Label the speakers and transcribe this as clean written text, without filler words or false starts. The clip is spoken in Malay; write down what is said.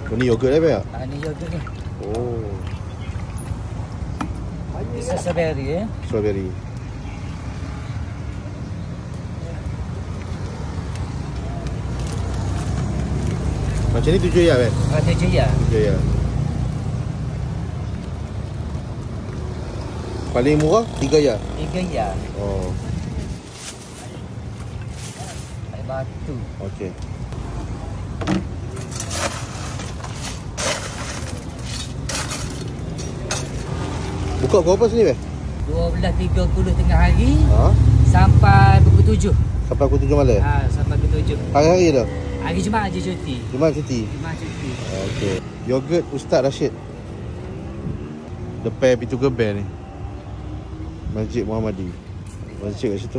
Speaker 1: Oh, ni yogurt lah, Pak?
Speaker 2: Ni yogurt ni.
Speaker 1: Oh.
Speaker 2: This is strawberry
Speaker 1: Strawberry. Macam ni 7 ya, Pak?
Speaker 2: 7 ya.
Speaker 1: 7 ya. Paling murah 3 ya?
Speaker 2: 3 ya.
Speaker 1: Oh.
Speaker 2: Air batu.
Speaker 1: Okey. Buka pukul apa sini, Pak?
Speaker 2: 12.30 tengah hari.
Speaker 1: Ha?
Speaker 2: Sampai pukul 7.
Speaker 1: Sampai pukul 7 malam?
Speaker 2: Sampai pukul 7.
Speaker 1: Hari-hari dah?
Speaker 2: Hari Jumaat je cuti.
Speaker 1: Jumaat cuti?
Speaker 2: Jumaat cuti.
Speaker 1: Okey. Yogurt Ustaz Rashid. Depan pintu gerbang ni. Masjid Muhammadi. Masjid kat situ.